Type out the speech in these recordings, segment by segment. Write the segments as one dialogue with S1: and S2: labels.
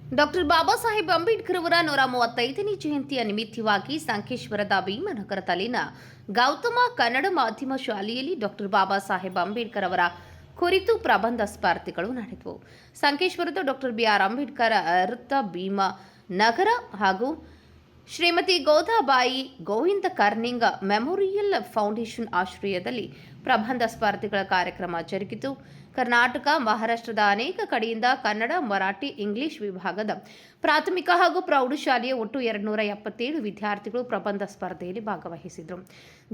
S1: Doctor Baba Saheb Ambedkar ಅವರ 135ನೇ ಜಯಂತಿಯ ನಿಮಿತ್ತವಾಗಿ ಸಂಕೇಶ್ವರದ ಭೀಮನಗರದಲ್ಲಿನ ಗೌತಮ ಕನ್ನಡ ಮಾಧ್ಯಮ ಶಾಲೆಯಲ್ಲಿ ಡಾಕ್ಟರ್ ಬಾಬಾ ಸಾಹೇಬ್ ಅಂಬೇಡ್ಕರ್ ಅವರ ಕುರಿತು ಪ್ರಬಂಧ ಸ್ಪರ್ಧೆಗಳು ನಡೆದವು. ಸಂಕೇಶ್ವರದ ಡಾಕ್ಟರ್ ಬಿಆರ್ ಅಂಬೇಡ್ಕರ್ ವೃತ್ತ ಭೀಮನಗರ ಹಾಗೂ ಶ್ರೀಮತಿ ಗೋದಾಬಾಯಿ ಗೋವಿಂದ ಕರ್ನಿಂಗ್ ಮೆಮೋರಿಯಲ್ ಫೌಂಡೇಶನ್ ಆಶ್ರಯದಲ್ಲಿ ಪ್ರಬಂಧ ಸ್ಪರ್ಧೆಗಳ ಕಾರ್ಯಕ್ರಮ ಜರುಗಿತು. ಕರ್ನಾಟಕ, ಮಹಾರಾಷ್ಟ್ರದ ಅನೇಕ ಕಡೆಯಿಂದ ಕನ್ನಡ, ಮರಾಠಿ, ಇಂಗ್ಲಿಷ್ ವಿಭಾಗದ ಪ್ರಾಥಮಿಕ ಹಾಗೂ ಪ್ರೌಢಶಾಲೆಯ ಒಟ್ಟು 277 ವಿದ್ಯಾರ್ಥಿಗಳು ಪ್ರಬಂಧ ಸ್ಪರ್ಧೆಯಲ್ಲಿ ಭಾಗವಹಿಸಿದರು.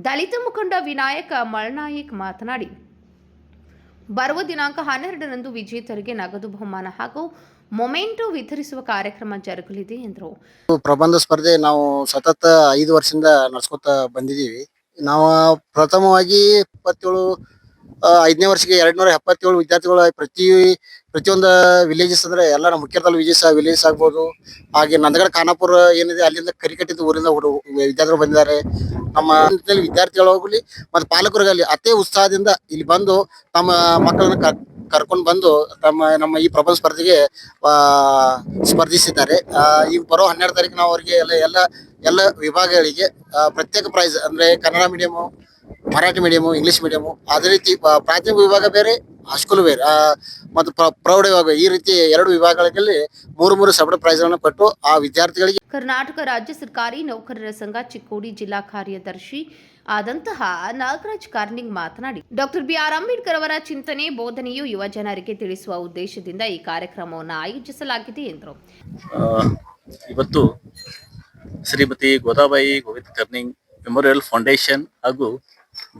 S1: ದಲಿತ ಮುಖಂಡ ವಿನಾಯಕ್ ಮಳನಾಯಕ್ ಮಾತನಾಡಿ, ಬರುವ ದಿನಾಂಕ 12ರಂದು ವಿಜೇತರಿಗೆ ನಗದು ಬಹುಮಾನ ಹಾಗೂ ಮೊಮೆಂಟೋ ವಿತರಿಸುವ ಕಾರ್ಯಕ್ರಮ ಜರುಗಲಿದೆ ಎಂದರು.
S2: ಪ್ರಬಂಧ ಸ್ಪರ್ಧೆ ನಾವು ಸತತ 5 ವರ್ಷದಿಂದ ನಡೆಸ್ಕೊತ ಬಂದಿದ್ದೀವಿ. ನಾವು ಪ್ರಥಮವಾಗಿ 5ನೇ ವರ್ಷಕ್ಕೆ 277 ವಿದ್ಯಾರ್ಥಿಗಳು ಪ್ರತಿಯೊಂದು ವಿಲೇಜಸ್ ಅಂದ್ರೆ ಎಲ್ಲ ನಮ್ಮ ಮುಖ್ಯದಲ್ಲಿ ವಿಲೇಜಸ್ ಆಗ್ಬೋದು. ಹಾಗೆ ನಂದಗಡ ಖಾನಾಪುರ ಏನಿದೆ ಅಲ್ಲಿಂದ ಕರಿಕಟ್ಟಿದ ಊರಿಂದ ವಿದ್ಯಾರ್ಥಿಗಳು ಬಂದಿದ್ದಾರೆ. ನಮ್ಮ ವಿದ್ಯಾರ್ಥಿಗಳು ಹೋಗಲಿ ಮತ್ತು ಪಾಲಕರಿಗಲ್ಲಿ ಅದೇ ಉತ್ಸಾಹದಿಂದ ಇಲ್ಲಿ ಬಂದು ತಮ್ಮ ಮಕ್ಕಳನ್ನ ಕರ್ಕೊಂಡು ಬಂದು ನಮ್ಮ ಈ ಪ್ರಬಂಧ ಸ್ಪರ್ಧೆಗೆ ಸ್ಪರ್ಧಿಸಿದ್ದಾರೆ. ಈಗ ಬರೋ 12 ತಾರೀಕು ನಾವು ಅವರಿಗೆ ಎಲ್ಲ ವಿಭಾಗಗಳಿಗೆ ಪ್ರತ್ಯೇಕ ಪ್ರೈಸ್ ಅಂದ್ರೆ Kannada medium, Marathi medium, English medium, ಅದೇ ರೀತಿ ಪ್ರಾಥಮಿಕ ವಿಭಾಗ ಬೇರೆ, ಹೈಸ್ಕೂಲ್ ಬೇರೆ ಮತ್ತು ಪ್ರೌಢ ವಿಭಾಗ, ಈ ರೀತಿ 2 ವಿಭಾಗಗಳಲ್ಲಿ 3 ಸಪರೇಟ್ ಪ್ರೈಸ್ಗಳನ್ನು ಕೊಟ್ಟು ಆ ವಿದ್ಯಾರ್ಥಿಗಳಿಗೆ.
S1: ಕರ್ನಾಟಕ ರಾಜ್ಯ ಸರ್ಕಾರಿ ನೌಕರರ ಸಂಘ ಚಿಕ್ಕೋಡಿ ಜಿಲ್ಲಾ ಕಾರ್ಯದರ್ಶಿ ಆದಂತಹ ನಾಗರಾಜ್ ಕಾರ್ನಿಂಗ್ ಮಾತನಾಡಿ, ಡಾಕ್ಟರ್ ಬಿಆರ್ ಅಂಬೇಡ್ಕರ್ ಅವರ ಚಿಂತನೆ ಬೋಧನೆಯು ಯುವ ಜನರಿಗೆ ತಿಳಿಸುವ ಉದ್ದೇಶದಿಂದ ಈ ಕಾರ್ಯಕ್ರಮವನ್ನು ಆಯೋಜಿಸಲಾಗಿದೆ ಎಂದರು.
S3: ಇವತ್ತು ಶ್ರೀಮತಿ ಗೋದಾಬಾಯಿ ಗೋವಿಂದ ಕರ್ನಿಂಗ್ ಮೆಮೋರಿಯಲ್ ಫೌಂಡೇಶನ್ ಹಾಗೂ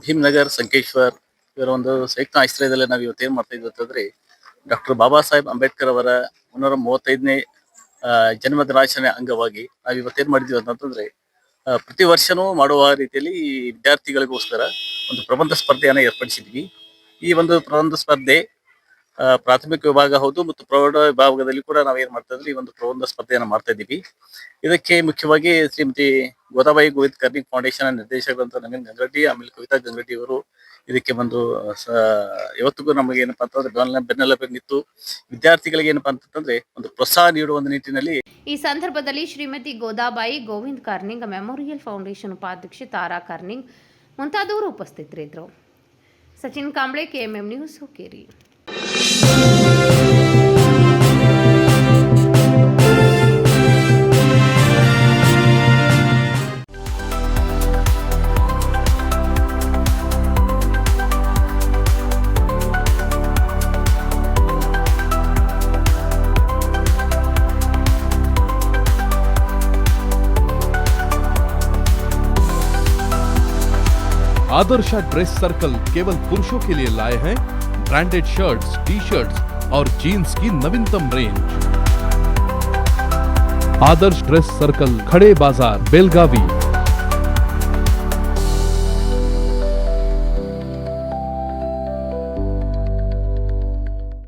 S3: ಭೀಮನಗರ್ ಸಂಕೇಶ್ವರ್ ಇವರ ಒಂದು ಸಂಯುಕ್ತ ಆಶ್ರಯದಲ್ಲಿ ನಾವು ಇವತ್ತೇನು ಮಾಡ್ತಾ ಇದ್ವಿ ಅಂತಂದ್ರೆ, ಡಾಕ್ಟರ್ ಬಾಬಾ ಸಾಹೇಬ್ ಅಂಬೇಡ್ಕರ್ ಅವರ 135ನೇ ಜನ್ಮ ದಿನಾಚರಣೆ ಅಂಗವಾಗಿ ನಾವು ಇವತ್ತೇನು ಮಾಡಿದ್ವಿ ಅಂತಂದ್ರೆ, ಪ್ರತಿ ವರ್ಷನೂ ಮಾಡುವ ರೀತಿಯಲ್ಲಿ ವಿದ್ಯಾರ್ಥಿಗಳಿಗೋಸ್ಕರ ಒಂದು ಪ್ರಬಂಧ ಸ್ಪರ್ಧೆಯನ್ನು ಏರ್ಪಡಿಸಿದ್ವಿ. ಈ ಒಂದು ಪ್ರಬಂಧ ಸ್ಪರ್ಧೆ ಪ್ರಾಥಮಿಕ ವಿಭಾಗ ಹೌದು ಮತ್ತು ಪ್ರೌಢ ವಿಭಾಗದಲ್ಲಿ ಕೂಡ ನಾವು ಏನ್ ಮಾಡ್ತಾ ಇದ್ವಿ, ಈ ಒಂದು ಪ್ರಬಂಧ ಸ್ಪರ್ಧೆಯನ್ನು ಮಾಡ್ತಾ ಇದ್ದೀವಿ. ಇದಕ್ಕೆ ಮುಖ್ಯವಾಗಿ ಶ್ರೀಮತಿ ಗೋದಾಬಾಯಿ ಗೋವಿಂದ ಕರ್ನಿಂಗ್ ಫೌಂಡೇಶನ್ ನಿರ್ದೇಶಕರಂತ ನವೀನ್ ಗಂಗರೆಡ್ಡಿ, ಆಮೇಲೆ ಕವಿತಾ ಗಂಗರೆಡ್ಡಿ ಅವರು ಇದಕ್ಕೆ ಒಂದು ಯಾವತ್ತಿಗೂ ನಮಗೆ ಏನಪ್ಪಾ ಅಂತಂದ್ರೆ ಬೆನ್ನೆಲುಬಾಗಿ ನಿಂತು ವಿದ್ಯಾರ್ಥಿಗಳಿಗೆ ಏನಪ್ಪಾ ಅಂತಂದ್ರೆ ಒಂದು ಪ್ರೋತ್ಸಾಹ ನೀಡುವ ಒಂದು ನಿಟ್ಟಿನಲ್ಲಿ.
S1: ಈ ಸಂದರ್ಭದಲ್ಲಿ ಶ್ರೀಮತಿ ಗೋದಾಬಾಯಿ ಗೋವಿಂದ್ ಕರ್ನಿಂಗ್ ಮೆಮೋರಿಯಲ್ ಫೌಂಡೇಶನ್ ಉಪಾಧ್ಯಕ್ಷೆ ತಾರಾ ಕರ್ನಿಂಗ್ ಮುಂತಾದವರು ಉಪಸ್ಥಿತರಿದ್ದರು. Sachin Kamble, KMM news, Hukkeri.
S4: Adarsh dress circle केवल पुरुषों के लिए लाए हैं ब्रांडेड शर्ट्स, टी-शर्ट्स और जीन्स की नवीनतम रेंज। आदर्श ड्रेस सर्कल, खड़े बाजार, बेलगावी।